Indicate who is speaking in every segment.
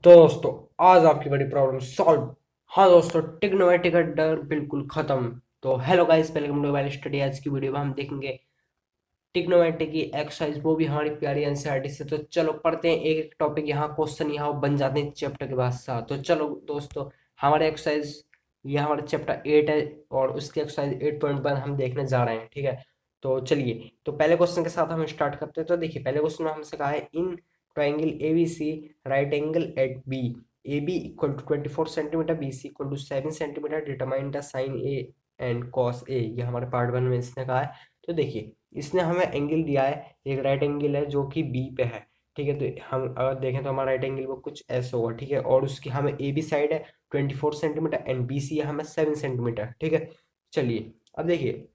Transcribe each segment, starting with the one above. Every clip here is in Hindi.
Speaker 1: तो दोस्तों, आज आपकी बड़ी प्रॉब्लम सॉल्व। हाँ दोस्तों, ट्रिग्नोमेट्री का डर बिल्कुल खत्म। तो hello guys, welcome to mobile study. आज की वीडियो में हम देखेंगे ट्रिग्नोमेट्री की एक्सरसाइज, वो भी हमारी प्यारी एनसीईआरटी से। तो चलो पढ़ते हैं एक एक टॉपिक। यहाँ क्वेश्चन यहाँ बन जाते हैं चैप्टर के बाद साथ। तो चलो दोस्तों, हमारे एक्सरसाइज ये हमारा चैप्टर 8 है और उसकी एक्सरसाइज 8.1 हम देखने जा रहे हैं। ठीक है, तो चलिए, तो पहले क्वेश्चन के साथ हम स्टार्ट करते हैं। तो देखिए, पहले क्वेश्चन में हमसे कहा है in triangle ABC right angle at B, A B equal to 24 centimetre, B C equal to 7 centimetre, determine the sine A and cos A. ये हमारे पार्ट 1 में इसने कहा है। तो देखिए, इसने हमें एंगल दिया है, एक राइट एंगल है जो कि बी पे है। ठीक है, तो हम अगर देखें तो हमारा राइट एंगल वो कुछ ऐसा होगा। ठीक है, और उसकी हमें ए बी साइड है 24 सेंटीमीटर एंड बी सी है हमें 7 सेंटीमीटर। ठीक है, चलिए अब देखिए,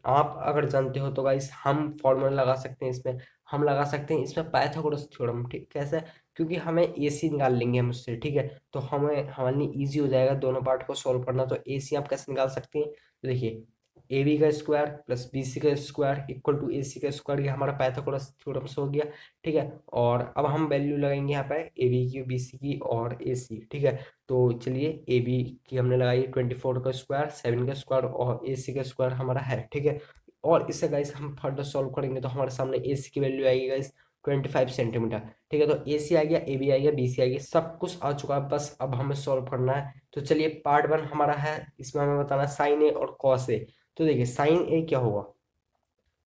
Speaker 1: आप अगर जानते हो तो गाइस हम फॉर्मूला लगा सकते हैं इसमें। हम लगा सकते हैं इसमें पाइथागोरस थ्योरम। ठीक, कैसे? क्योंकि हमें ए सी निकाल लेंगे हम उससे। ठीक है, तो हमें हमारे लिए ईजी हो जाएगा दोनों पार्ट को सॉल्व करना। तो ए सी आप कैसे निकाल सकते हैं? तो देखिए, ए बी का स्क्वायर प्लस बी सी का स्क्वायर इक्वल टू ए सी का स्क्वायर, ये हमारा पाइथागोरस थ्योरम से हो गया। ठीक है, और अब हम वैल्यू लगाएंगे यहाँ पे ए बी की, बी सी की और ए सी। ठीक है, तो चलिए, ए बी की हमने लगाई 24 का स्क्वायर, 7 का स्क्वायर और ए सी का स्क्वायर हमारा है। ठीक है, और इसे गाइस हम फर्दर सॉल्व करेंगे तो हमारे सामने ए सी की वैल्यू आएगी गाइस 25 सेंटीमीटर। ठीक है, तो ए सी आ गया, ए बी आ गया, बी सी आ गया, सब कुछ आ चुका है। बस अब हमें सॉल्व करना है। तो चलिए, पार्ट 1 हमारा है, इसमें हमें बताना है साइन ए और कॉस ए। तो देखिए, साइन ए क्या होगा?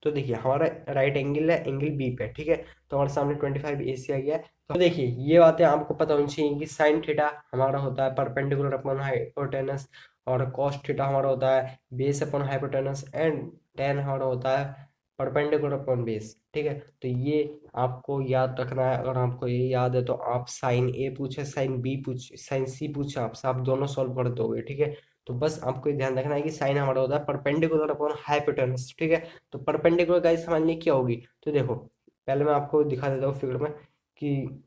Speaker 1: तो देखिए, हमारा राइट एंगल है एंगल बी पे। ठीक है, तो हमारे सामने 25 ए सी आ गया है। तो देखिए, ये बातें आपको पता होनी चाहिए कि साइन थीटा हमारा होता है परपेंडिकुलर अपॉन हाइपोटेनस, और कॉस थीटा हमारा होता है base upon hypotenuse, and ten हमारा होता है परपेंडिकुलर अपॉन बेस। ठीक है, तो ये आपको याद रखना है। अगर आपको ये याद है तो आप साइन ए पूछे, साइन बी पूछे, साइन सी पूछे, आपसे आप दोनों सॉल्व कर दोगे। ठीक है, तो बस आपको ये ध्यान रखना है कि साइन हमारा होता है परपेंडिकुलर अपॉन हाइपोटेनस। ठीक है, तो परपेंडिकुलर गाइस हमारे लिए क्या होगी? तो देखो, पहले मैं आपको दिखा देता हूँ फिगर में कि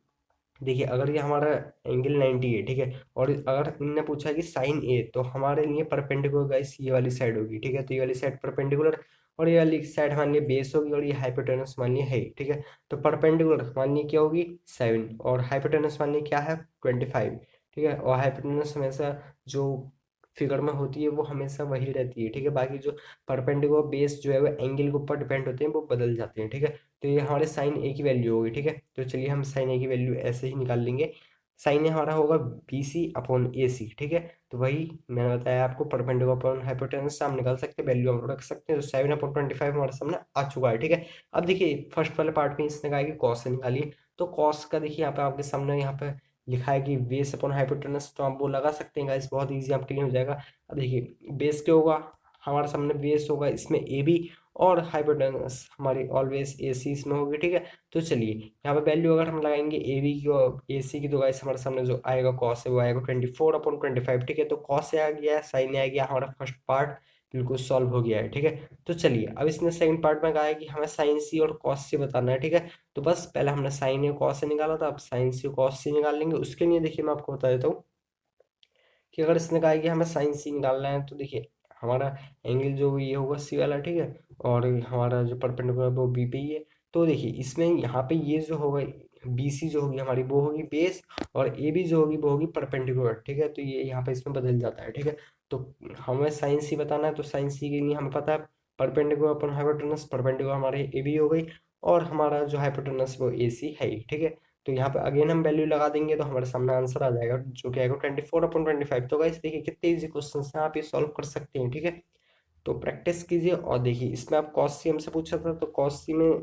Speaker 1: देखिए, अगर ये हमारा एंगल 90 है। ठीक है, और अगर इनने पूछा कि साइन ए, तो हमारे लिए परपेंडिकुलर गाइस ये वाली साइड होगी। ठीक है, तो ये वाली साइड परपेंडिकुलर, और ये वाली साइड हमारे लिए बेस होगी, और ये हाइपोटेनस हमारे लिए है। ठीक है, तो परपेंडिकुलर हमारे लिए क्या होगी? 7, और हाइपोटेनस हमारे लिए क्या है? 25। ठीक है, और हाइपोटेनस हमेशा जो फिगर में होती है वो हमेशा वही रहती है। ठीक है, बाकी जो परपेंडिकुलर बेस जो है वो एंगल के ऊपर डिपेंड होते हैं, वो बदल जाते हैं। ठीक है, तो ये हमारे साइन ए की वैल्यू होगी। ठीक है, तो चलिए हम साइन ए की वैल्यू ऐसे ही निकाल लेंगे। साइन ए हमारा होगा बी सी अपॉन ए सी। ठीक है, तो वही मैंने बताया आपको, परपेंडिकुलर अपॉन हाइपोटेनस से हम निकाल सकते हैं, वैल्यू हम रख सकते हैं। तो 7/25 हमारे सामने आ चुका है। ठीक है, अब देखिए, फर्स्ट वाले पार्ट में इसने कहा कि कॉस से निकालिए। तो कॉस का देखिए, यहाँ पे आपके सामने यहाँ पे लिखा है कि बेस अपॉन हाइपोटेनस, तो आप वो लगा सकते हैं गाइस, बहुत ईजी आपके लिए हो जाएगा। अब देखिए, बेस क्या होगा? हमारे सामने बेस होगा इसमें ए बी, और हाइपोटेनस हमारी ऑलवेज ए सी इसमें होगी। ठीक है, तो चलिए, यहाँ पे वैल्यू अगर हम लगाएंगे ए बी की और ए सी की, तो गाइस हमारे सामने जो आएगा कॉस है वो आएगा 24/25। ठीक है, तो कॉस से आ गया, साइन आ गया, हमारा फर्स्ट पार्ट बिल्कुल सॉल्व हो गया है। ठीक है, तो चलिए, अब इसने सेकंड पार्ट में कहा है कि हमें साइन सी और कॉस सी बताना है। ठीक है, तो बस पहले हमने साइन ए कॉस से निकाला था, अब साइन सी कॉस सी निकाल लेंगे। उसके लिए देखिए, मैं आपको बता देता हूँ कि अगर इसने कहा है कि हमें साइन सी निकालना है, तो देखिए, हमारा एंगल जो ये होगा सी वाला। ठीक है, और हमारा जो परपेंडिकुलर वो बी पे ही है। तो देखिए, इसमें यहाँ पे ये जो होगा बी सी जो होगी हमारी, वो होगी बेस, और ए बी जो होगी वो होगी परपेंडिकुलर। ठीक है, तो ये यहाँ पे इसमें बदल जाता है। ठीक है, तो हमें साइन सी बताना है, तो साइन सी के लिए हमें पता है परपेंडिकुलर अपन हाइपोटेनस, परपेंडिकुलर हमारे ए बी हो गई, और हमारा जो हाइपोटेनस वो ए सी है ही। ठीक है, तो यहाँ पे अगेन हम वैल्यू लगा देंगे तो हमारे सामने आंसर आ जाएगा, जो कि आएगा 24/25। तो गाइस देखिए, कितने इजी क्वेश्चन हैं, आप ये सॉल्व कर सकते हैं। ठीक है, तो प्रैक्टिस कीजिए। और देखिए, इसमें आप कॉस सी हमसे पूछा था, तो कॉस सी में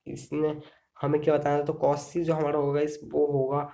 Speaker 1: इसने हमें क्या बताया था? तो कॉस सी जो हमारा होगा इस वो होगा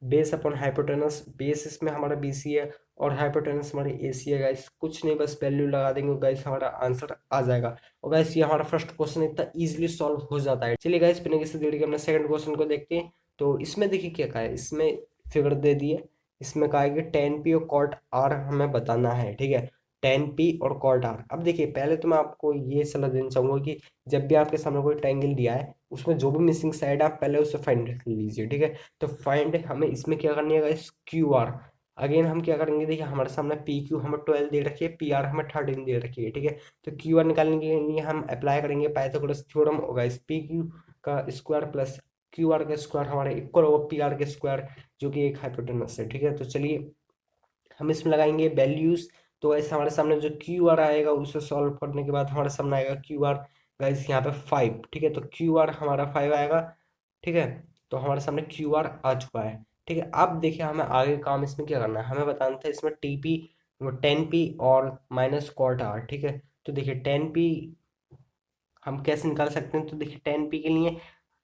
Speaker 1: बेस अपॉन हाइपोटेनस। बेस इसमें हमारा बी सी है, और हाइपोटेनस हमारी ए सी है। गाइस कुछ नहीं, बस वैल्यू लगा देंगे, गाइस हमारा आंसर आ जाएगा। और गाइस ये हमारा फर्स्ट क्वेश्चन इतना इजीली सॉल्व हो जाता है। चलिए गाइस, बिना किसी देरी के अपने सेकंड क्वेश्चन को देखते हैं। तो इसमें देखिए क्या कहा है, इसमें फिगर दे दी है। इसमें कहा है कि टेन पी और कॉट आर हमें बताना है। ठीक है, टेन पी और कॉट आर। अब देखिए, पहले तो मैं आपको ये सलाह देना चाहूंगा कि जब भी आपके सामने कोई ट्रायंगल दिया है, उसमें जो भी मिसिंग साइड है आप पहले उसे फाइंड कर लीजिए। ठीक है, तो फाइंड हमें इसमें क्या करनी है गाइस? Q R. अगेन हम क्या करेंगे? देखिए, हमारे सामने पी क्यू हमें 12 दे रखी है, पी आर हमें 13 दे रखी है। ठीक है, तो क्यू आर निकालने के लिए हम अप्लाई करेंगे पाइथागोरस थ्योरम। होगा इस पी क्यू का स्क्वायर प्लस क्यू आर का स्क्वायर हमारा इक्वल होगा पी आर के स्क्वायर, जो कि एक हाइपोटेनस है। ठीक है, तो चलिए हम इसमें लगाएंगे वैल्यूज। तो ऐसे हमारे सामने जो क्यू आर आएगा उसे सॉल्व करने के बाद हमारे सामने आएगा क्यू आर गाइस यहाँ पे 5। ठीक है, तो क्यू आर हमारा 5 आएगा। ठीक है, तो हमारे सामने क्यू आर आ चुका है। ठीक है, अब देखिए हमें आगे काम इसमें क्या करना है, हमें बताना था इसमें टीपी 10p और माइनस कॉट आर। ठीक है, तो देखिए 10p हम कैसे निकाल सकते हैं। तो देखिए 10p के लिए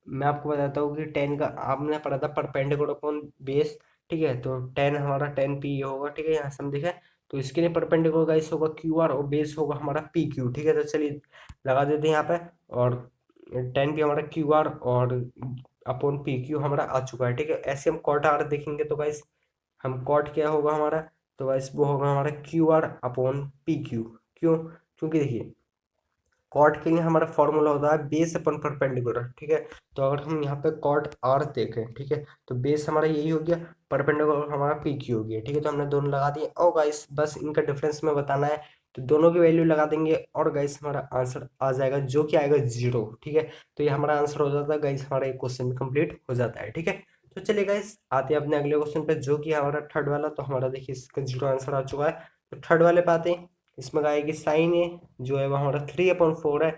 Speaker 1: मैं आपको बताता हूँ कि 10 का आपने पढ़ा था परपेंडिकुलर अपॉन बेस। ठीक है, तो 10 हमारा 10p होगा। ठीक है, यहाँ से हम देखें तो इसके लिए परपेंडिकुलर गाइस होगा क्यू आर और बेस होगा हमारा पी क्यू। ठीक है, तो चलिए लगा देते हैं यहाँ पे। और 10p हमारा क्यू आर और अपॉन पी क्यू हमारा आ चुका है। ठीक है, ऐसे हम कॉट आर देखेंगे तो गाइस हम कॉट क्या होगा हमारा, तो गाइस वो होगा हमारा Q R upon P Q. क्यों? क्योंकि देखिए कॉट के लिए हमारा फॉर्मूला होता है बेस अपन परपेंडिकुलर। ठीक है, तो अगर हम यहाँ पे कॉट आर देखें, ठीक है, तो बेस हमारा यही हो गया, परपेंडिकुलर हमारा पी क्यू हो गया। ठीक है, तो हमने दोनों लगा दिए और गाइस बस इनका डिफरेंस में बताना है, तो दोनों की वैल्यू लगा देंगे और गाइस हमारा आंसर आ जाएगा जो कि आएगा 0। ठीक है, तो ये हमारा आंसर हो जाता है गाइस, हमारा एक क्वेश्चन भी कंप्लीट हो जाता है। ठीक है, तो चलिए गाइस आते हैं अपने अगले क्वेश्चन पे जो कि हमारा थर्ड वाला। तो हमारा देखिए इसका 0 आंसर आ चुका है। तो थर्ड वाले पे आते हैं। इसमें आएगी साइन ए जो है वो हमारा 3/4 है।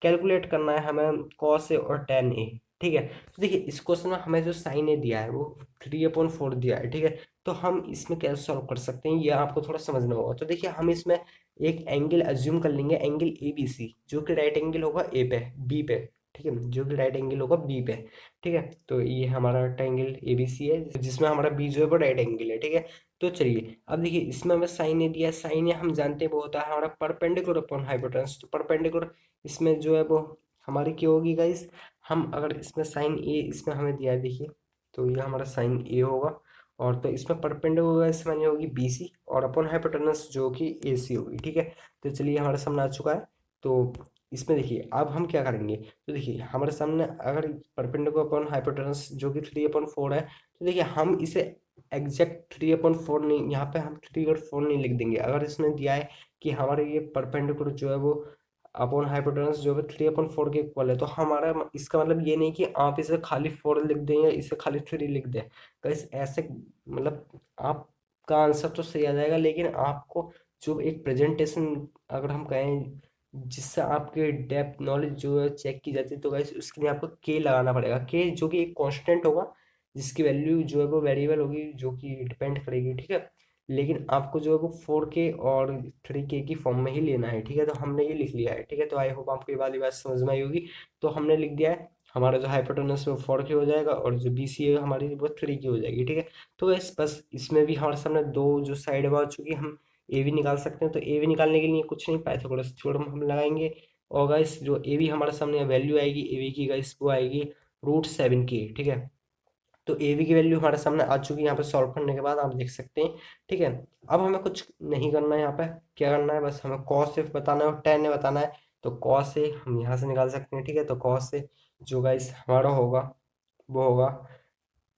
Speaker 1: कैलकुलेट करना है हमें कॉस ए और टेन ए। ठीक है, तो देखिए इस क्वेश्चन में हमें जो साइन ए दिया है वो 3/4 दिया है। ठीक है, तो हम इसमें कैसे सॉल्व कर सकते हैं ये आपको थोड़ा समझना होगा। तो देखिए हम इसमें एक एंगल अज्यूम कर लेंगे, एंगल ए बी सी, जो कि राइट एंगल होगा ए पे, बी पे। ठीक है, जो कि राइट एंगल होगा बी पे। ठीक है, तो ये हमारा एंगल ए बी सी है जिसमें हमारा बी जो है वो राइट एंगल है। ठीक है, तो चलिए अब देखिए इसमें हमें साइन ए दिया है। साइन ए हम जानते हैं वो होता है हमारा परपेंडिकुलर अपॉन हाइपोटेनस। तो परपेंडिकुलर इसमें जो है वो हमारी क्या होगी गाइस, हम अगर इसमें साइन ए इसमें हमें दिया है देखिए, तो ये हमारा साइन ए होगा। और तो इसमें परपेंडिकुलर इसमें ये होगी बी सी और अपॉन हाइपोटेनस जो कि ए सी होगी। ठीक है, तो चलिए हमारे सामने आ चुका है। तो इसमें देखिए अब हम क्या करेंगे। तो देखिए हमारे सामने अगर परपेंडिकुलर अपॉन हाइपोटेनस जो कि 3/4 है, तो देखिए हम इसे एग्जैक्ट 3/4 नहीं, यहाँ पे हम 3/4 नहीं लिख देंगे। अगर इसमें दिया है कि हमारे ये परपेंडिकुलर जो है वो अपॉन हाइपोटेनस जो है 3/4 के इक्वल है, तो हमारा इसका मतलब ये नहीं कि आप इसे खाली 4 लिख दें या इसे खाली 3 लिख दें। गाइस ऐसे मतलब आपका आंसर तो सही आ जाएगा, लेकिन आपको जो एक प्रेजेंटेशन अगर हम कहें जिससे आपके डेप्थ नॉलेज जो है चेक की जाती है, तो गाइस उसके लिए आपको के लगाना पड़ेगा। के जो कि एक कांस्टेंट होगा जिसकी वैल्यू जो है वो वेरिएबल होगी जो कि डिपेंड करेगी। ठीक है, लेकिन आपको जो है वो 4k और 3k की फॉर्म में ही लेना है। ठीक है, तो हमने ये लिख लिया है। ठीक है, तो आई होप आपको ये वाली बात समझ में आई होगी। तो हमने लिख दिया है हमारा जो हाइपोटेनस है वो 4k हो जाएगा और जो बी सी है हमारी वो 3k हो जाएगी। ठीक है, तो बस इसमें भी हमारे सामने दो जो साइड में आ चुकी है, हम ए भी निकाल सकते हैं। तो ए भी निकालने के लिए कुछ नहीं, पाइथागोरस थ्योरम हम लगाएंगे। और गाइस जो ए भी हमारे सामने वैल्यू आएगी ए बी की गाइस वो आएगी √7k। ठीक है, तो ए बी की वैल्यू हमारे सामने आ चुकी है यहाँ पे सॉल्व करने के बाद आप देख सकते हैं। ठीक है, अब हमें कुछ नहीं करना है, यहाँ पे क्या करना है बस हमें कॉस से बताना है और टेन ने बताना है। तो कॉस से हम यहाँ से निकाल सकते हैं। ठीक है, तो कॉस से जो गाइस हमारा होगा वो होगा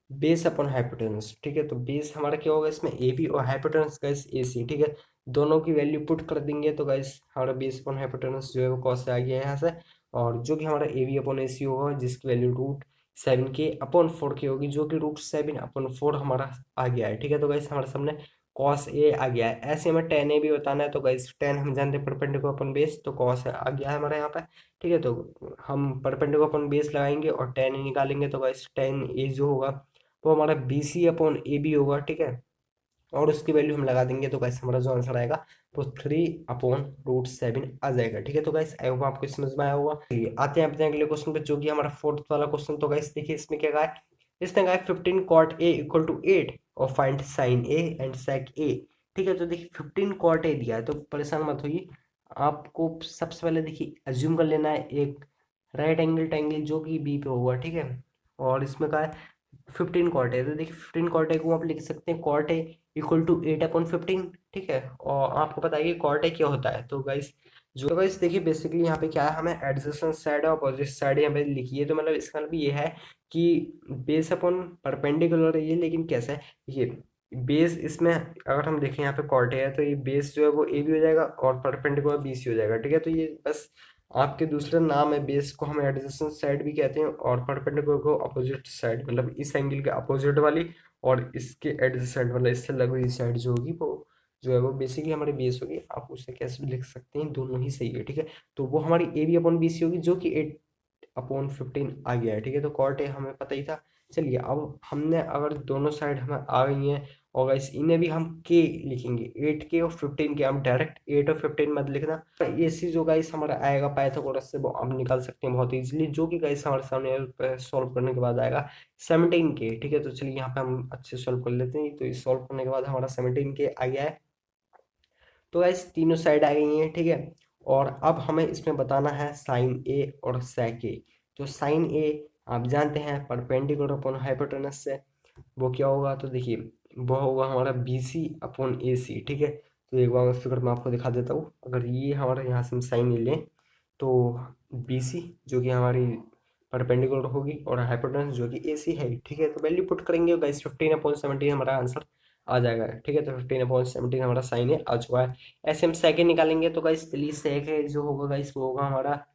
Speaker 1: बेस अपॉन हाइपोटेनस। ठीक है, तो बेस हमारा क्या होगा इसमें ए बी और हाइपोटेनस गाइस ए सी। ठीक है, दोनों की वैल्यू पुट कर देंगे तो गाइस हमारा बेस अपॉन हाइपोटेनस जो है वो कॉस से आ गया है यहाँ से। और जो कि हमारा ए बी अपॉन ए सी होगा जिसकी वैल्यू √7k/4 होगी, जो कि √7/4 हमारा आ गया है। ठीक है, तो गाइस हमारे सामने कॉस ए आ गया है। ऐसे हमें टेन ए भी बताना है, तो गाइस टेन हम जानते हैं परपेंडिकुलर अपॉन बेस, तो कॉस आ गया है हमारे यहाँ पे। ठीक है, तो हम परपेंडिकुलर अपॉन बेस लगाएंगे और टेन ए निकालेंगे, तो गाइस टेन ए जो होगा वो हमारा B C upon A B होगा। ठीक है, और उसकी वैल्यू हम लगा देंगे तो गाइस हमारा जो आंसर आएगा वो 3/√7 आ जाएगा। ठीक है, तो गाइस आई होप आपको समझ में आया होगा। चलिए आते हैं अपने अगले क्वेश्चन पे जो कि हमारा फोर्थ वाला क्वेश्चन। तो गाइस देखिए इसमें क्या कहा है, इसने कहा है 15 cot a = 8 और फाइंड साइन ए एंड सेक ए। ठीक है, तो देखिए 15 cot a दिया है, तो परेशान मत होइए। आपको सबसे पहले देखिए अज्यूम कर लेना है एक राइट एंगल ट्रायंगल जो कि बी पे होगा। ठीक है, और इसमें कहा है 15 कॉट है, तो देखिए 15 कॉट ए को आप लिख सकते हैं कॉट ए = 8/15। ठीक है, और आपको पता है कि कॉट ए क्या होता है। तो गाइस देखिए बेसिकली यहाँ पे क्या है, हमें एडजेसेंट साइड और अपोजिट साइड यहाँ पे लिखी है। तो मतलब इसका मतलब ये है कि बेस अपॉन परपेंडिकुलर है ये, लेकिन कैसा है ये बेस इसमें अगर हम देखें यहाँ पे कॉट ए है तो ये बेस जो है वो ए बी हो जाएगा और परपेंडिकुलर बी सी हो जाएगा। ठीक है, तो ये बस आपके दूसरा नाम है, बेस को हम एडजेसेंट साइड भी कहते हैं और परपेंडिकुलर को अपोजिट साइड, मतलब इस एंगल के अपोजिट वाली और इसके एडजेसेंट मतलब इससे लगी हुई साइड जो होगी वो जो है वो बेसिकली हमारी बेस होगी। आप उसे कैसे भी लिख सकते हैं, दोनों ही सही है, ठीक है। तो वो हमारी A B upon B C होगी जो कि 8/15 आ गया है, ठीक है। तो कॉट ए हमें पता ही था। चलिए अब हमने अगर दोनों साइड हमें आ गई हैं और गाइस इन्हें भी हम के लिखेंगे, 8 के और 15 के, हम डायरेक्ट 8 और 15 मत लिखना। ए सी जो गाइस हमारा आएगा पाइथागोरस से वो हम निकाल सकते हैं बहुत इजीली, जो कि गाइस हमारे सामने सॉल्व करने के बाद आएगा 17 के, ठीक है। तो चलिए यहाँ पे हम अच्छे सॉल्व कर लेते हैं। तो इस सॉल्व करने के बाद हमारा 17 के आ गया है। तो गाइस तीनों साइड आ गई हैं, ठीक है। और अब हमें इसमें बताना है साइन ए और सेक ए। तो साइन ए आप जानते हैं परपेंडिकुलर अपॉन हाइपोटेनस से वो क्या होगा, तो देखिए वो होगा हमारा बी सी अपॉन ए सी, ठीक है। तो एक बार मैं फिगर में आपको दिखा देता हूँ। अगर ये हमारा यहाँ से हम साइन ए लें तो बी सी जो कि हमारी परपेंडिकुलर होगी और हाइपोटेनस जो कि ए सी है, ठीक है। तो वैल्यू पुट करेंगे गाइस 15/17 हमारा आंसर आ जाएगा, ठीक है। तो 15/17 हमारा साइन ए आ चुका है। ऐसे हम सेकंड निकालेंगे तो गाइस चलिए सेक है जो होगा गाइस वो होगा हमारा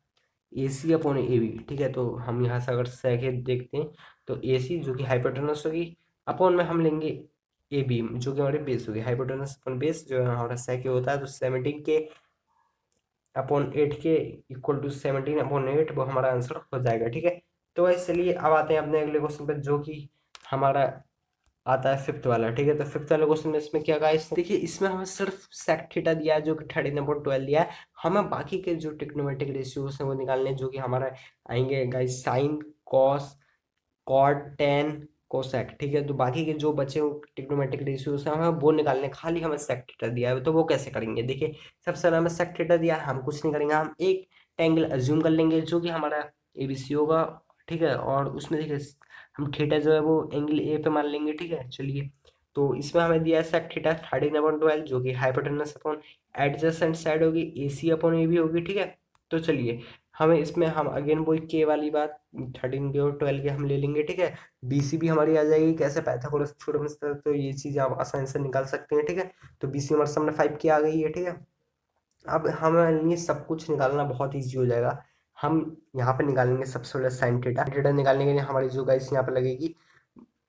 Speaker 1: ए सी अपॉन ए बी, ठीक है। तो हम यहाँ से अगर सेकंड देखते हैं तो ए सी जो कि हाइपोटेनस होगी अपॉन में हम लेंगे ए बी जो कि हमारी बेस होगी, हाइपोटेनस अपॉन बेस जो है हमारा सेक होता है। तो 17 के/8 के इक्वल टू 17/8 वो हमारा आंसर हो जाएगा, ठीक है। तो गाइस चलिए अब आते हैं अपने अगले क्वेश्चन पे जो कि हमारा आता है फिफ्थ वाला, ठीक है। तो फिफ्थ वाले क्वेश्चन में इसमें क्या गाइस, देखिए इसमें हमें सिर्फ सेक थीटा दिया है जो कि 13/12 दिया है। हमें बाकी के जो ट्रिग्नोमेट्रिक रेशियोज हैं वो निकालने हैं जो कि हमारा आएंगे guys sine cos cot tan cosec, ठीक है। तो बाकी के जो बचे हुए ट्रिग्नोमेट्रिक रेशियोज हैं हमें वो निकालने, खाली हमें सेक थीटा दिया है तो वो कैसे करेंगे, देखिए सबसे पहले हमें सेक थीटा दिया है, हम कुछ नहीं करेंगे, हम एक एंगल अज्यूम कर लेंगे जो कि हमारा एबीसी होगा, ठीक है। और उसमें देखिए हम थीटा जो है वो एंगल ए पे मान लेंगे, ठीक है। चलिए तो इसमें हमें दिया है सेक थीटा 13/12 जो कि हाइपोटेनस अपॉन एडजेसेंट साइड होगी ए सी अपॉन ए बी होगी, ठीक है। तो चलिए हमें इसमें हम अगेन वही के वाली बात 13 के और 12 के हम ले लेंगे, ठीक है। बीसी भी हमारी आ जाएगी कैसे, पाइथागोरस थ्योरम से, तो ये चीज़ आप आसानी से निकाल सकते हैं, ठीक है। तो बीसी हमारे सामने 5 की आ गई है, ठीक है। अब हमें लिए सब कुछ निकालना बहुत ईजी हो जाएगा। हम यहाँ पे निकालेंगे सबसे पहले साइन थीटा, थीटा निकालने के लिए हमारी जो गाइस यहाँ पे लगेगी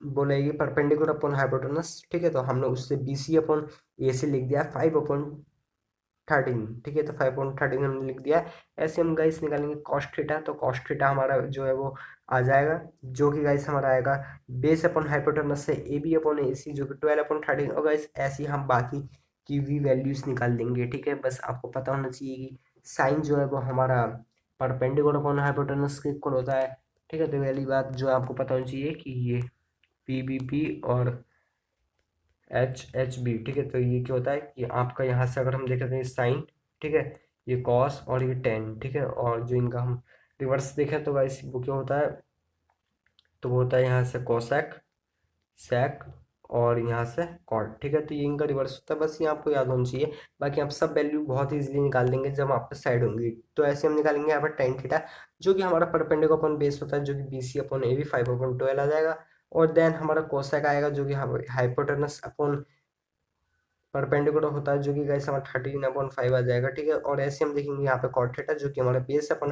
Speaker 1: वो लगेगी परपेंडिकुलर अपॉन हाइपोटेनस, ठीक है। तो हमने उससे बीसी अपॉन ए से लिख दिया 5/13, ठीक है। तो 5/13 हमने लिख दिया। ऐसे हम गाइस निकालेंगे कॉस थीटा, तो कॉस थीटा हमारा जो है वो आ जाएगा जो कि गाइस हमारा आएगा बेस अपॉन हाइपोटेनस से ए बी अपॉन ए सी जो कि 12/13। और गाइस ऐसे ही हम बाकी की भी वैल्यूज निकाल देंगे, ठीक है। बस आपको पता होना चाहिए कि साइन जो है वो हमारा परपेंडिकुलर अपॉन हाइपोटेनस के इक्वल होता है, ठीक है। तो पहली बात जो आपको पता होनी चाहिए कि ये पी बी पी और एच एच बी, ठीक है। तो ये क्या होता है कि आपका यहाँ से अगर हम देखें साइन, ठीक है, ये कॉस और ये टेन, ठीक है। और जो इनका हम रिवर्स देखें तो गाइस वो क्या होता है, तो वो होता है यहाँ से कोसेक सेक और यहाँ से कॉट, ठीक है। तो ये इनका रिवर्स होता है, बस ये आपको याद होना चाहिए। बाकी आप सब वैल्यू बहुत इजीली निकाल देंगे जब आपके साइड होंगी। तो ऐसे हम निकालेंगे यहाँ पर टेन थीटा जो कि हमारा परपेंडिकुलर अपॉन बेस होता है जो कि B C upon A B 5/12 आ जाएगा। और देन हमारा कोसेक आएगा जो कि हाइपोटेनस अपॉन परपेंडिकुलर होता है जो कि गाइस हमारा 13/5 आ जाएगा, ठीक है। और ऐसे हम देखेंगे यहाँ पे कॉट थीटा जो कि हमारा बेस अपन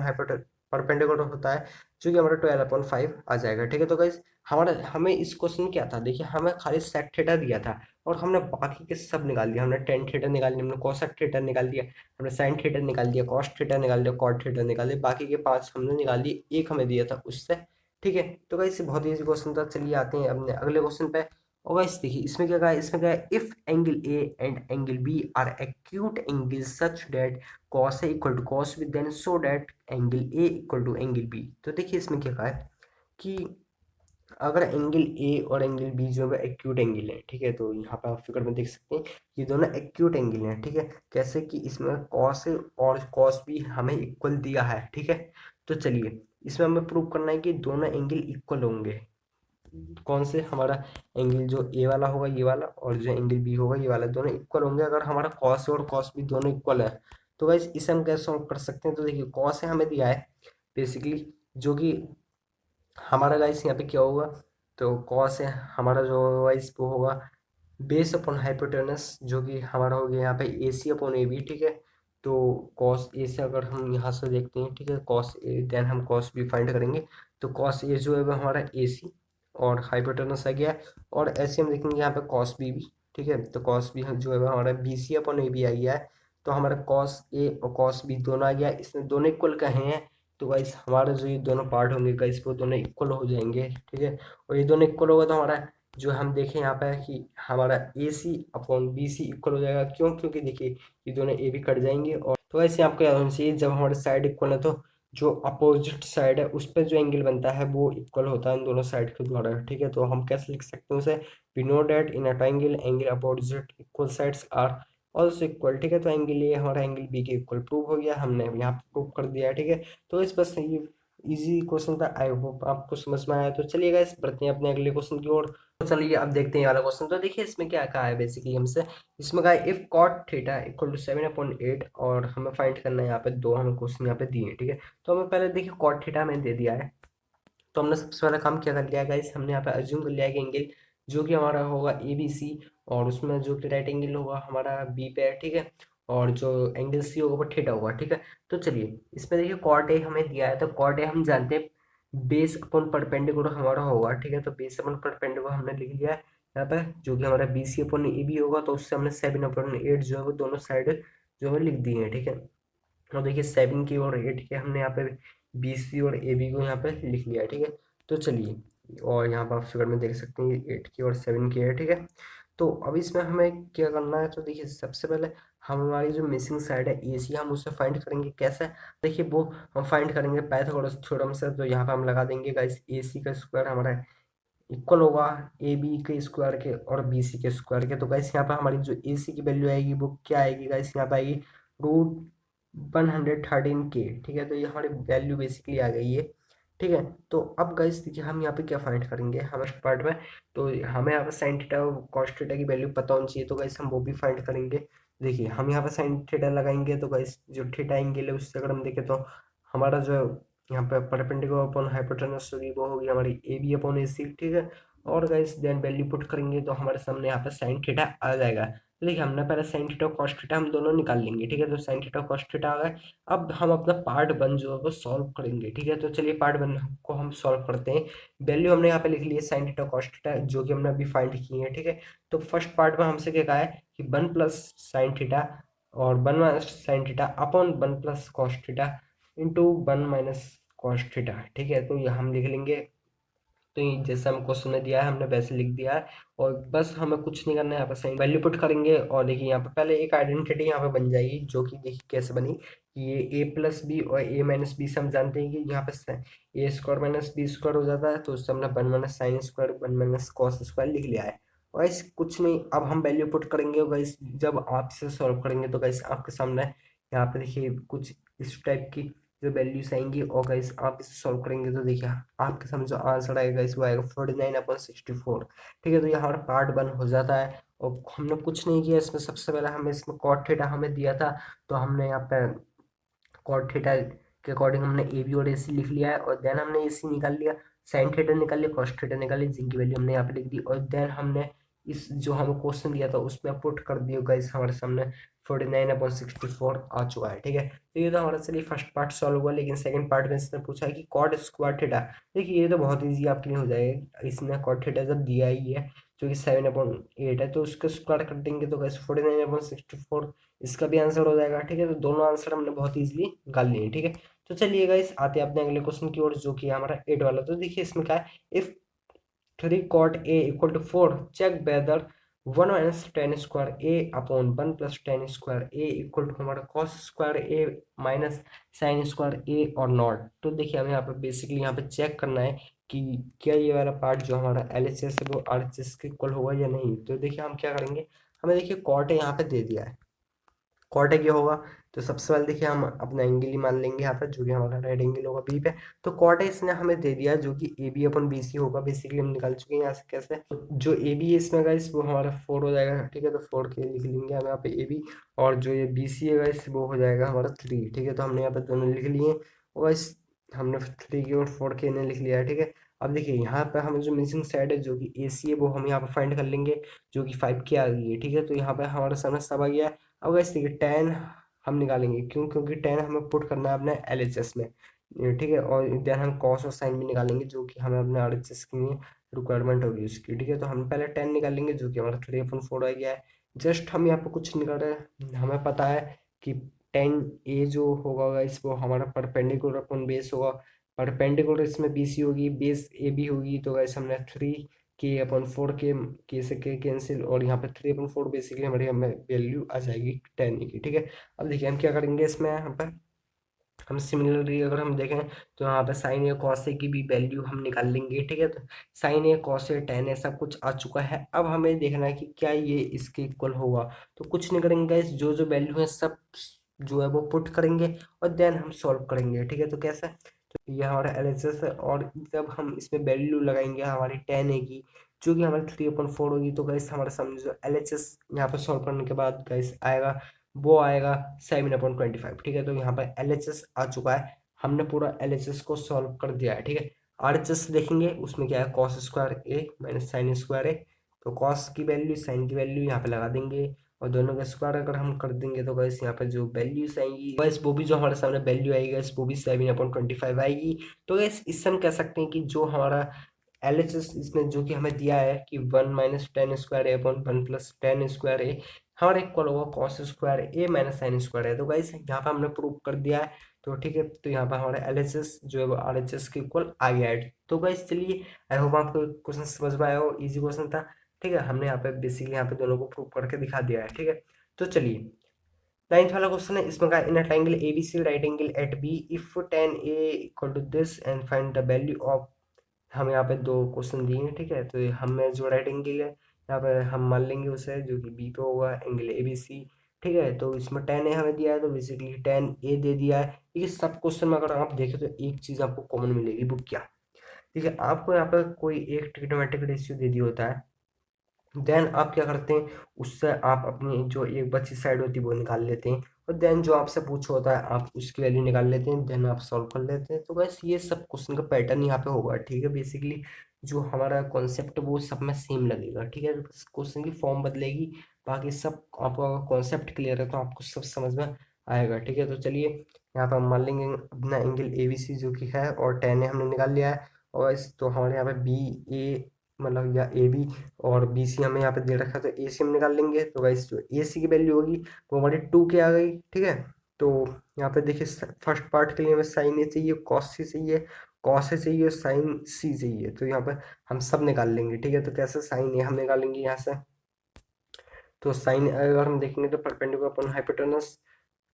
Speaker 1: परपेंडिकुलर होता है जो कि हमारा 12/5 आ जाएगा, ठीक है। तो गाइस हमारा हमें इस क्वेश्चन क्या था, देखिए हमें खाली सेक थीटा दिया था और हमने बाकी के सब निकाल दिया। हमने टेन थीटा निकाल दिया, हमने कोसेक थीटा निकाल दिया, हमने साइन थीटा निकाल दिया, कॉस थीटा निकाल दिया, कॉट थीटा निकाल दिया, बाकी के 5 हमने निकाल दिए, एक हमें दिया था उससे, ठीक है। तो गाइस बहुत ईजी क्वेश्चन था। चलिए आते हैं अपने अगले क्वेश्चन पे। और गाइस देखिए इसमें क्या कहा है, इसमें क्या है, if angle A and angle B are acute angle such that cos A equal to cos B then so that angle A equal to angle B. तो देखिए इसमें क्या कहा है कि अगर एंगल ए और एंगल बी जो है एक्यूट एंगल है, ठीक है। तो यहाँ पे आप फिगर में देख सकते हैं ये दोनों एक्यूट एंगल हैं, ठीक है। कैसे कि इसमें कॉस और कॉस बी हमें इक्वल दिया है, ठीक है। तो चलिए इसमें हमें प्रूव करना है कि दोनों एंगल इक्वल होंगे। कौन से, हमारा एंगल जो ए वाला होगा ये वाला और जो एंगल बी होगा ये वाला, दोनों इक्वल होंगे अगर हमारा कॉस और कॉस बी दोनों इक्वल है। तो गाइस इसे हम कैसे सॉल्व कर सकते हैं, तो देखिए कॉस है हमें दिया है बेसिकली जो कि हमारा गाइस यहाँ पे क्या होगा, तो कॉस है हमारा जो गाइस वो होगा बेस अपॉन हाइपोटेनस जो कि हमारा हो गया यहाँ पे ए सी अपॉन ए बी, ठीक है। तो कॉस ए से अगर हम यहाँ से देखते हैं, ठीक है, कॉस ए, देन हम कॉस बी फाइंड करेंगे। तो कॉस ए जो है वो हमारा ए सी और हाइपोटेनस आ गया, और ऐसे हम देखेंगे यहाँ पे कॉस बी भी, ठीक है। तो कॉस बी जो है वो हमारा B C upon A B आ गया है। तो हमारा कॉस ए और कॉस बी दोनों आ गया, इसमें दोनों इक्वल कहे हैं। तो गाइस हमारे जो ये दोनों पार्ट होंगे गाइस वो दोनों इक्वल हो जाएंगे, ठीक है। और ये दोनों इक्वल होगा तो हमारा जो हम देखें यहाँ पे कि हमारा ए सी अपॉन बी सी इक्वल हो जाएगा। क्यों? क्योंकि देखिए ये दोनों ए भी कट जाएंगे। और तो ऐसे आपको याद होना चाहिए, जब हमारे साइड इक्वल है तो जो अपोजिट साइड है उस पर जो एंगल बनता है वो इक्वल होता है इन दोनों साइड के द्वारा, ठीक है। तो हम कैसे लिख सकते हैं उसे? We know that in a triangle angle opposite equal sides are also equal, ठीक है। तो एंगल ये हमारा एंगल बी के इक्वल प्रूव हो गया, हमने यहाँ पे प्रूव कर दिया है, ठीक है। तो इस बस ये इजी क्वेश्चन था, आई होप आपको समझ में आया। तो चलिए गाइस बढ़ते हैं अपने अगले क्वेश्चन की ओर। तो चलिए अब देखते हैं ये वाला क्वेश्चन। तो देखिए इसमें क्या कहा है बेसिकली हमसे, इसमें कहा है if cot theta equal to 7/8, और हमें फाइंड करना है यहाँ पे दो हमें क्वेश्चन यहाँ पे दिए हैं, ठीक है। तो हमें पहले देखिए कॉट थीटा हमें दे दिया है, तो हमने सबसे पहला काम क्या कर लिया गाइस, हमने यहाँ पे अज्यूम कर लिया कि एंगल जो कि हमारा होगा ए बी सी, और उसमें जो कि राइट एंगल होगा हमारा बी पे है, ठीक है। और जो एंगल सी होगा वो थीटा होगा, ठीक है। तो चलिए इसमें देखिए कॉट ए हमें दिया है, तो कॉट ए हम जानते हैं बेस अपॉन परपेंडिकुलर हमारा होगा, ठीक है। तो बेस अपॉन परपेंडिकुलर हमने लिख लिया है यहाँ पे, जो कि हमारा B C upon A B होगा, तो उससे हमने 7/8 जो है वो दोनों साइड जो है लिख दिए हैं, ठीक है। और देखिए 7 की और 8 के हमने यहाँ पे बी सी और ए बी को यहाँ पे लिख लिया है, ठीक है। तो चलिए, और यहाँ पर आप फिगर में देख सकते हैं 8 की और 7 की है, ठीक है। तो अब इसमें हमें क्या करना है, तो देखिए सबसे पहले हम हमारी जो मिसिंग साइड है ए सी, हम उसे फाइंड करेंगे। कैसे? देखिए वो हम फाइंड करेंगे पाइथागोरस थ्योरम से। तो यहाँ पे हम लगा देंगे गाइस ए सी का स्क्वायर हमारा इक्वल होगा ए बी के स्क्वायर के और बी सी के स्क्वायर के। तो गाइस यहाँ पर हमारी जो ए सी की वैल्यू आएगी वो क्या आएगी गाइस, यहाँ पे आएगी √113 के, ठीक है। तो ये हमारी वैल्यू बेसिकली आ गई है, ठीक है। तो अब गाइस देखिए हम यहाँ पे क्या फाइंड करेंगे हमें पार्ट में, तो हमें यहाँ पे साइन थीटा और कॉस थीटा की वैल्यू पता होनी चाहिए। तो गाइस हम वो भी फाइंड करेंगे। देखिए हम यहाँ पे साइन थीटा लगाएंगे, तो गाइस जो थीटा एंगल है उससे अगर हम देखें तो हमारा जो यहाँ पे परपेंडिकुलर अपॉन हाइपोटेनस होगी वो होगी हमारी ए बी अपॉन ए सी, ठीक है। और गाइस देन वैल्यू पुट करेंगे तो हमारे सामने यहाँ पे साइन थीटा आ जाएगा। तो देखिए हमने पहले साइन थीटा और कॉस थीटा हम दोनों निकाल लेंगे, ठीक है। तो साइन थीटा और कॉस थीटा आ गए। अब हम अपना पार्ट वन जो है वो सॉल्व करेंगे, ठीक है। तो चलिए पार्ट वन को हम सॉल्व करते हैं। वैल्यू हमने यहाँ पे लिख ली है साइन थीटा कॉस थीटा, जो कि हमने अभी फाइंड की है, ठीक है। तो फर्स्ट पार्ट में हमसे क्या कहा है कि 1 + sin थीटा और 1 - sin theta upon 1 + cos theta into 1 - cos theta, ठीक है। तो ये हम लिख लेंगे। तो ये जैसे हम क्वेश्चन में दिया है हमने वैसे लिख दिया है, और बस हमें कुछ नहीं करना है, यहाँ पर साइन वैल्यू पुट करेंगे। और देखिए यहाँ पे पहले एक आइडेंटिटी यहाँ पे बन जाएगी, जो कि देखिए कैसे बनी कि ये ए प्लस बी और ए माइनस बी से हम जानते हैं कि यहाँ पे ए स्क्वायर माइनस बी स्क्वायर हो जाता है। तो उससे हमने 1 - sin स्क्वायर 1 - cos स्क्वायर लिख लिया है। और इस कुछ नहीं, अब हम वैल्यू पुट करेंगे और गाइस जब आप इसे सॉल्व करेंगे तो गाइस आपके सामने यहाँ पे देखिए कुछ इस टाइप की जो वैल्यूज आएंगी, और गाइस आप इसे सॉल्व करेंगे तो देखिए आपके सामने जो आंसर आएगा इस वो आएगा 49/64, ठीक है। तो ये हमारा पार्ट वन हो जाता है। और हमने कुछ नहीं किया इसमें, सबसे पहले हमें इसमें कॉट थीटा हमें दिया था, तो हमने यहाँ पे कॉट थीटा के अकॉर्डिंग हमने ए बी और ए सी लिख लिया है। और देन हमने ए सी निकाल लिया, साइन थीटा निकाल लिया, कॉस थीटा निकाल लिया, जिनकी वैल्यू हमने यहाँ पे लिख दी। और देन हमने इस जो हमें क्वेश्चन दिया था उसमें पुट कर दिया गाइस, हमारे सामने 49/64 आ चुका है, ठीक है। तो ये तो हमारा चलिए फर्स्ट पार्ट सॉल्व हुआ। लेकिन सेकंड पार्ट में इसने पूछा है कि कॉट स्क्वायर थीटा। देखिए ये तो बहुत ईजी आपके लिए हो जाएगा, इसने कॉट थीटा जब दिया ही है जो कि 7/8 है, तो उसका स्क्वायर कर देंगे तो गाइस 49/64 इसका भी आंसर हो जाएगा, ठीक है। तो दोनों आंसर हमने बहुत इजीली निकाल लिए, ठीक है। तो चलिए गाइस आते हैं अपने अगले क्वेश्चन की ओर, जो कि हमारा 8 वाला। तो देखिए इसमें क्या है, if 3 cot A = 4 check whether 1 - tan square A upon 1 + tan square A equal to हमारा cos square A minus sine square A और नॉट। तो देखिए हमें यहाँ पे बेसिकली यहाँ पे चेक करना है कि क्या ये वाला पार्ट जो हमारा LHS है वो RHS के इक्वल होगा या नहीं। तो देखिए हम क्या करेंगे, हमें देखिए कॉट A यहाँ पे दे दिया है, कॉट क्या होगा, तो सबसे पहले देखिए हम अपना एंगल ही मान लेंगे यहाँ पर, जो कि हमारा राइट एंगल होगा बी पे। तो कॉट इसने हमें दे दिया जो कि A B upon B C होगा, बेसिकली हम निकाल चुके हैं यहाँ से कैसे। तो जो ए बी है इसमें गाइस वो हमारा 4 हो जाएगा, ठीक है। तो 4 के लिख लेंगे हम यहाँ पे ए बी, और जो ये बी सी है गाइस वो हो जाएगा हमारा 3, ठीक है। तो हमने यहाँ पे दोनों लिख लिए, और गाइस हमने 3 की और 4 के ने लिख लिया है, ठीक है। अब देखिए यहाँ पे हमें जो मिसिंग साइड है जो कि ए सी है वो हम यहाँ पे फाइंड कर लेंगे, जो कि 5 की आ गई है, ठीक है। तो यहाँ पे हमारे सामने सब आ गया है। अब गाइस देखिए tan हम निकालेंगे। क्यों? क्योंकि टेन हमें पुट करना है अपने LHS में, ठीक है। और देन हम कॉस और साइन भी निकालेंगे जो कि हमें अपने RHS के लिए रिक्वायरमेंट होगी उसकी, ठीक है। तो हम पहले टेन निकालेंगे जो कि हमारा 3/4 आ गया है। जस्ट हम यहाँ पे कुछ निकाल रहे हैं, हमें पता है कि टेन ए जो होगा इस वो हमारा परपेंडिकुलर अपन बेस होगा, परपेंडिकुलर इसमें BC होगी, बेस AB होगी। तो गाइस हमने 3 के/4 के से के कैंसिल, और यहाँ पे 3/4 बेसिकली हमारी हमें वैल्यू आ जाएगी टेन की, ठीक है। अब देखिए हम क्या करेंगे इसमें, यहाँ पर हम सिमिलरली अगर हम देखें तो यहाँ पे साइन ए कॉस ए की भी वैल्यू हम निकाल लेंगे, ठीक है। तो sign A cos A ten ए सब कुछ आ चुका है। अब हमें देखना है कि क्या ये इसके इक्वल होगा। तो कुछ नहीं करेंगे गाइस, जो जो वैल्यू है सब जो है वो पुट करेंगे और देन हम सॉल्व करेंगे, ठीक है। तो कैसे? तो ये हमारा LHS है, और जब हम इसमें वैल्यू लगाएंगे हमारी टेन ए की जो कि हमारी 3/4 होगी, तो गाइस हमारे सामने जो LHS यहाँ पे सॉल्व करने के बाद गाइस आएगा, वो आएगा 7/25, ठीक है। तो यहाँ पर LHS आ चुका है, हमने पूरा LHS को सॉल्व कर दिया है, ठीक है। RHS देखेंगे उसमें क्या है, कॉस स्क्वायर ए माइनस साइन स्क्वायर ए। तो कॉस की वैल्यू साइन की वैल्यू यहाँ पे लगा देंगे, और दोनों का स्क्वायर अगर हम कर देंगे तो गैस यहाँ पे जो वैल्यूज आएंगी गैस वो भी जो हमारे सामने वैल्यू आएगी गैस वो भी 7/25 आएगी। तो गैस इससे हम कह सकते हैं कि जो हमारा LHS इसमें जो कि हमें दिया है कि 1 - tan² A/1 + tan² A हमारा इक्वल होगा कॉस स्क्वायर ए माइनस साइन स्क्वायर है। तो गाइस यहाँ पे हमने प्रूव कर दिया है, तो ठीक है। तो यहाँ पे हमारा LHS जो है वो RHS के इक्वल आ गया है। तो गाइस चलिए, आई होप आपको क्वेश्चन समझ में आया हो, इजी क्वेश्चन था, ठीक है। हमने यहाँ पे बेसिकली यहाँ पे दोनों को प्रूव करके दिखा दिया है, ठीक है। तो चलिए, नाइन्थ वाला क्वेश्चन है, इसमें कहा in a triangle ABC right angle at B if tan A equal to this and find the value of. हम यहाँ पे दो क्वेश्चन दिए हैं, ठीक है। तो हमें जो राइट एंगल है यहाँ पे हम मान लेंगे उसे जो कि बी पे होगा, एंगल ABC, ठीक है। तो इसमें tan A हमें दिया है, तो बेसिकली tan A दे दिया है। ये सब क्वेश्चन में अगर आप देखें तो एक चीज आपको कॉमन मिलेगी, वो क्या? ठीक है, आपको यहाँ पे कोई एक ट्रिग्नोमेट्रिक रेशियो दे दिया होता है, देन आप क्या करते हैं, उससे आप अपनी जो एक बची साइड होती है वो निकाल लेते हैं, और देन जो आपसे पूछा होता है आप उसकी वैल्यू निकाल लेते हैं, देन आप सॉल्व कर लेते हैं। तो बस ये सब क्वेश्चन का पैटर्न यहाँ पे होगा, ठीक है। बेसिकली जो हमारा कॉन्सेप्ट वो सब में सेम लगेगा, ठीक है। बस क्वेश्चन की फॉर्म बदलेगी, बाकी सब आपका कॉन्सेप्ट क्लियर है तो आपको सब समझ में आएगा, ठीक है। तो चलिए यहाँ पर हम मान लेंगे अपना एंगल ABC जो कि है, और tan A हमने निकाल लिया है। और इस तो हमारे यहाँ पे BA मतलब या AB और BC हमें यहाँ पे दे रखा है, तो AC हम निकाल लेंगे। तो गाइस जो AC की वैल्यू होगी वो हमारी 2K आ गई, ठीक है। तो यहाँ पे देखिए फर्स्ट पार्ट के लिए हमें साइन ए चाहिए, कॉस सी चाहिए, कॉस ए चाहिए, साइन सी चाहिए। तो यहाँ पे हम सब निकाल लेंगे, ठीक है। तो कैसे? साइन ए हम निकालेंगे यहाँ से, तो साइन अगर हम देखेंगे तो परपेंडिकुलर अपॉन हाइपोटेनस,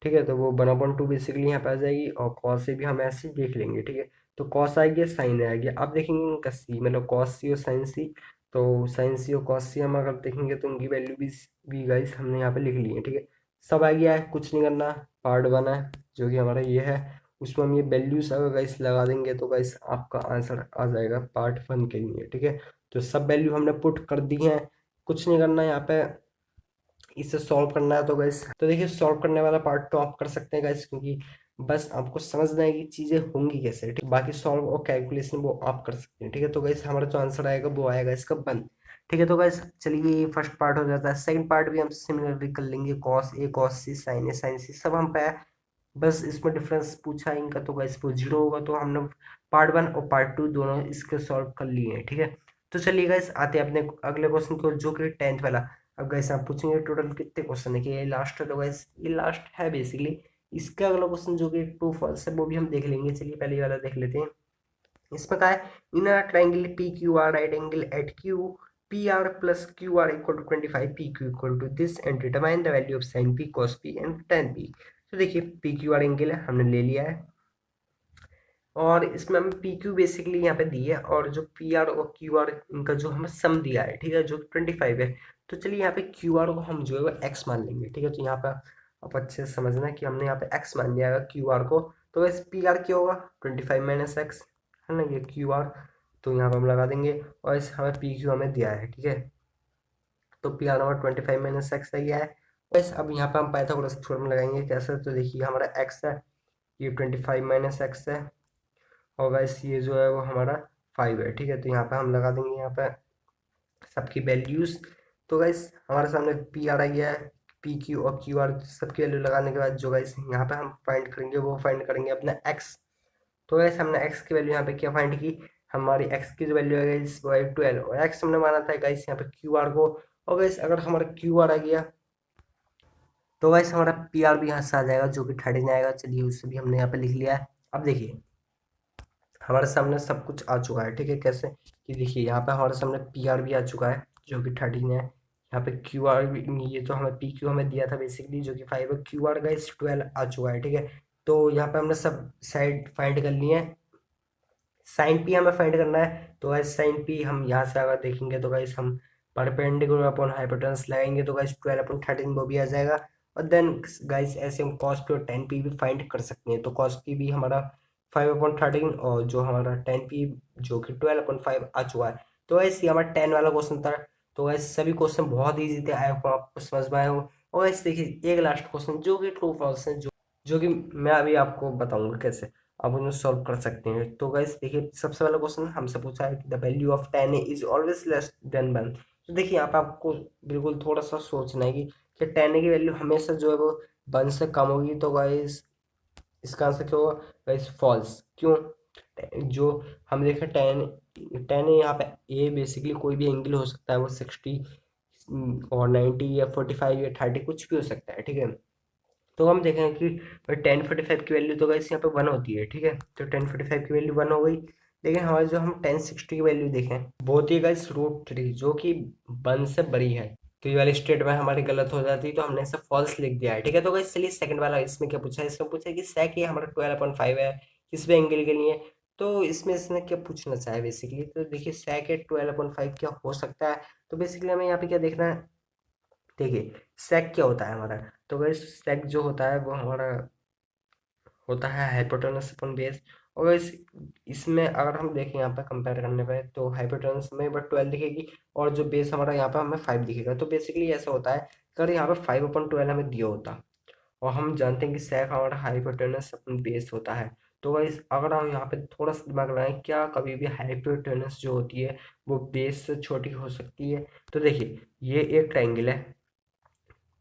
Speaker 1: ठीक है। तो वो 1/2 बेसिकली यहाँ पे आ जाएगी, और कॉस से भी हम ऐसे ही देख लेंगे, ठीक है। तो कॉस आ गया, साइन आ गया। अब देखेंगे इनका सी मतलब कॉस सी और साइन सी। तो साइन सी और कॉस सी हम अगर देखेंगे तो उनकी वैल्यू भी गाइस हमने यहाँ पे लिख ली है, ठीक है। सब आ गया है, कुछ नहीं करना। पार्ट बना है जो कि हमारा ये है, उसमें हम ये वैल्यूज अगर गाइस लगा देंगे तो गाइस आपका आंसर आ जाएगा पार्ट 1 के लिए, ठीक है। तो सब वैल्यू हमने पुट कर दी है, कुछ नहीं करना यहाँ पे, इसे सॉल्व करना है। तो गैस तो देखिए सॉल्व करने वाला पार्ट तो आप कर सकते हैं गैस, क्योंकि बस आपको समझना है कि चीजें होंगी कैसे, ठीक। बाकी सॉल्व और कैलकुलेशन वो आप कर सकते हैं, ठीक है। तो गैस हमारा जो आंसर आएगा वो आएगा इसका 1, ठीक है। तो गैस चलिए फर्स्ट पार्ट हो जाता है, सेकंड पार्ट भी हम सिमिलरली कर लेंगे, cos A cos C sign A sign सी सब हम पे, बस इसमें डिफरेंस पूछा है इनका, तो गाइस वो 0 होगा। तो हमने पार्ट 1 और पार्ट 2 दोनों इसके सॉल्व कर लिए हैं, ठीक है। तो चलिए गाइस आते हैं अपने अगले क्वेश्चन को जो कि 10th वाला। अब गाइस आप पूछेंगे टोटल कितने क्वेश्चन है, कि ये लास्ट है? तो गाइस ये लास्ट है बेसिकली। इसका अगला क्वेश्चन जो कि ट्रू फॉल्स है वो भी हम देख लेंगे। चलिए पहले ये वाला देख लेते हैं। इसमें क्या है, in a triangle P Q R right angle at Q P R plus Q R equal to 25 P Q equal to this and determine the value of sine P cos P and tan P. तो देखिए पी क्यू आर एंगल है हमने ले लिया है, और इसमें हमें पी क्यू बेसिकली यहाँ पे दी है, और जो पी आर और क्यू आर इनका जो हमें सम दिया है, ठीक है, जो 25 है। तो चलिए यहाँ पे क्यू आर को हम जो है वो एक्स मान लेंगे, ठीक है। तो यहाँ पे आप अच्छे से समझना कि हमने यहाँ पे एक्स मान लिया है क्यू आर को। तो इस पी आर क्या होगा 25 - x, है ना, ये क्यू आर। तो यहाँ पे हम लगा देंगे, और इस हमें पी क्यू हमें दिया है, ठीक है। तो पी आर हमारा 25 - x है, है। बस अब यहाँ पे हम पाइथागोरस थ्योरम लगाएंगे, कैसे? तो देखिए हमारा एक्स है, ये 25 - x है, और वैसे ये जो है वो हमारा 5 है, ठीक है। तो यहाँ पे हम लगा देंगे यहाँ पे सबकी वैल्यूज। तो गाइस हमारे सामने पी आर आ गया है पी क्यू और क्यू आर सबकी वैल्यू लगाने के बाद जो गाइस यहाँ पे हम फाइंड करेंगे वो फाइंड करेंगे अपना एक्स। तो गाइस हमने एक्स की वैल्यू यहाँ पे क्या फाइंड की, हमारी एक्स की जो वैल्यू है गाइस वो है 12 और एक्स हमने माना था गाइस यहाँ पे क्यू आर को। और गाइस अगर हमारा क्यू आर आ गया तो गाइस हमारा पी आर भी यहाँ से आ जाएगा जो कि 13 आएगा। चलिए उससे भी हमने यहाँ पे लिख लिया है। अब देखिए हमारे सामने सब कुछ आ चुका है, ठीक है। कैसे कि देखिए यहाँ पे हमारे सामने पी आर भी आ चुका है जो कि 13 है। यहाँ पे क्यू आर भी, ये जो हमें पी क्यू हमें दिया था बेसिकली जो कि 5 है, क्यू आर गाइस 12 आ चुका है, ठीक है। तो यहाँ पे हमने सब साइड फाइंड कर लिए हैं। साइन पी हमें फाइंड करना है तो गाइस साइन पी हम यहाँ से अगर देखेंगे तो गाइस हम परपेंडिकुलर अपॉन हाइपोटेनस लगाएंगे तो गाइस 12/13 वो भी आ जाएगा। और देन गाइस ऐसे हम कॉस पी और टेन पी भी फाइंड कर सकते हैं। तो कॉस पी भी हमारा 5/13 और जो हमारा टेन पी जो कि 12/5 आ चुका है। तो गाइस ये हमारा 10 वाला क्वेश्चन था। तो गाइस सभी क्वेश्चन बहुत ईजी थे, आई होप आपको समझ में आए हो। और गाइस देखिए एक लास्ट क्वेश्चन जो कि ट्रू फॉल्स है, जो कि मैं अभी आपको बताऊंगा कैसे आप उन्हें सॉल्व कर सकते हैं। तो गाइस देखिए सबसे पहला क्वेश्चन हमसे पूछा है कि the value of 10 is always less than 1। तो देखिए यहाँ पे आपको बिल्कुल थोड़ा सा सोचना है कि 10 की वैल्यू हमेशा जो है वो 1 से कम होगी। तो गाइस इसका आंसर क्या होगा गाइस, फॉल्स। क्यों? जो हम देखें 10 है यहाँ पे, ए बेसिकली कोई भी एंगल हो सकता है, वो 60 और 90 या 45 या 30 कुछ भी हो सकता है, ठीक है। तो हम देखें कि 1045 की वैल्यू तो गाइस यहाँ पे 1 होती है, ठीक है। तो 1045 की वैल्यू 1 हो गई। लेकिन हमारे जो हम 1060 की वैल्यू देखें वो होती है गाइस √3 जो कि 1 से बड़ी है। तो ये वाली स्टेटमेंट हमारी गलत हो जाती है, तो हमने इसे फॉल्स लिख दिया है, ठीक है। तो गाइस चलिए सेकंड वाला इसमें क्या पूछा है, इसमें पूछा है कि sec ये हमारा 12/5 है किस भी एंगल के लिए। तो इसमें इसने क्या पूछना चाहा है बेसिकली, तो देखिए sec 12/5 क्या हो सकता है। तो बेसिकली हमें यहाँ पे क्या देखना है, देखिए सेक क्या होता है हमारा। तो गाइस सेक जो होता है वो हमारा होता है हाइपोटेनस अपन बेस। और इसमें अगर हम देखें यहाँ पे कंपेयर करने पे तो हाइपोटेनस में बट 12 दिखेगी और जो बेस हमारा यहाँ पे हमें 5 दिखेगा। तो बेसिकली ऐसा होता है अगर यहाँ पे 5/12 हमें दिया होता और हम जानते हैं कि sec हमारा हाइपोटेनस अपन बेस होता है। तो गाइस अगर हम यहाँ पे थोड़ा सा दिमाग लगाएं, क्या कभी भी हाइपोटेनस जो होती है वो बेस से छोटी हो सकती है। तो देखिए ये एक ट्रायंगल है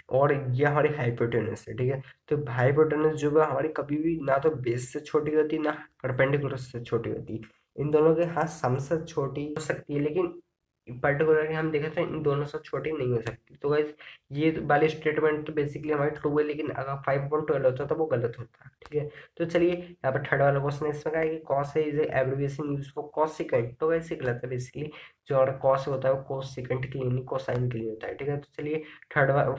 Speaker 1: और ये हमारी हाइपोटेनस है, ठीक है। तो हाइपोटेनस जो है हमारी कभी भी ना तो बेस से छोटी होती ना परपेंडिकुलर से छोटी होती। इन दोनों के हाँ सम से छोटी हो सकती है, लेकिन पर्टिकुलरली हम देखें तो इन दोनों से छोटी नहीं हो सकती। तो गाइस ये वाली स्टेटमेंट तो बेसिकली हमारी ट्रू है, लेकिन अगर 5/12 होता तो वो गलत होता, ठीक है। तो चलिए यहाँ पर थर्ड वाला क्वेश्चन इसमें कहा है कि कॉस है is abbreviation use for cos second. तो वैसे गलत है बेसिकली, जो हमारा कॉस होता है वो कॉस सेकंड के लिए नहीं कोसाइन के लिए होता है, ठीक है। तो चलिए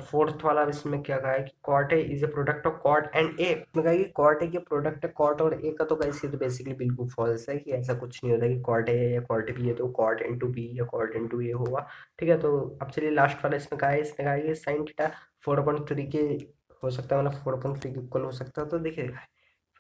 Speaker 1: फोर्थ वाला इसमें क्या कहा है कि cot A is a product of cot and A. इसमें कहा है कि कॉट ए के प्रोडक्ट है कॉट और ए का। तो गाइस ये तो बेसिकली बिल्कुल फॉल्स है कि ऐसा कुछ नहीं होता कि कॉट ए या कॉट बी है तो कॉट इनटू बी या कॉट इनटू ए होगा, ठीक है। तो अब चलिए लास्ट वाला इसमें कहा है, इसने कहा है कि साइन थीटा 4/3 के हो सकता है, मतलब 4/3 के इक्वल हो सकता है। तो देखिए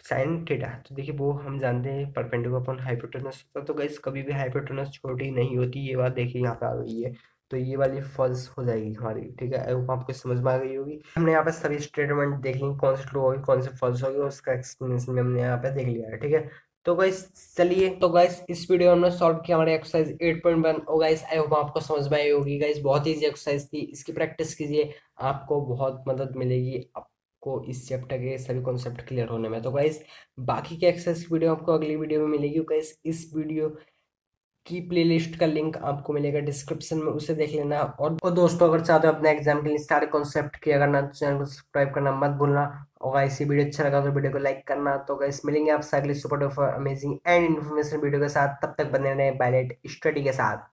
Speaker 1: साइन थीटा तो देखिए वो हम जानते हैं परपेंडिकुलर अपॉन हाइपोटेनस होता है। तो गाइस कभी भी हाइपोटेनस छोटी नहीं होती, ये बात देखिए यहाँ पे आ गई है। तो ये वाली फॉल्स हो जाएगी हमारी, ठीक है। आई होप आपको समझ में आ गई होगी। हमने यहाँ पे सभी स्टेटमेंट देख ली, कौन सी ट्रू होगी कौन सी फॉल्स होगी, उसका एक्सप्लेनेशन भी हमने यहाँ पे देख लिया है, ठीक है। तो गाइस चलिए, तो गाइस इस वीडियो में हमने सॉल्व किया हमारे एक्सरसाइज 8.1। और गाइस आई होप आपको समझ में आई होगी। गाइस बहुत ईजी एक्सरसाइज थी, इसकी प्रैक्टिस कीजिए, आपको बहुत मदद मिलेगी को इस चैप्टर के सभी कॉन्सेप्ट क्लियर होने में। तो गाइस बाकी के एक्सरसाइज की वीडियो आपको अगली वीडियो में मिलेगी। गाइस इस वीडियो की प्लेलिस्ट का लिंक आपको मिलेगा डिस्क्रिप्शन में, उसे देख लेना। और दोस्तों अगर चाहते हो अपने एग्जाम के लिए सारे कॉन्सेप्ट क्लियर करना तो चैनल को सब्सक्राइब करना मत भूलना। और गाइस ये वीडियो अच्छा लगा तो वीडियो को लाइक करना। तो गाइस मिलेंगे आपसे अगली super duper amazing and information video के साथ, तब तक बने रहे बायलेट स्टडी के साथ।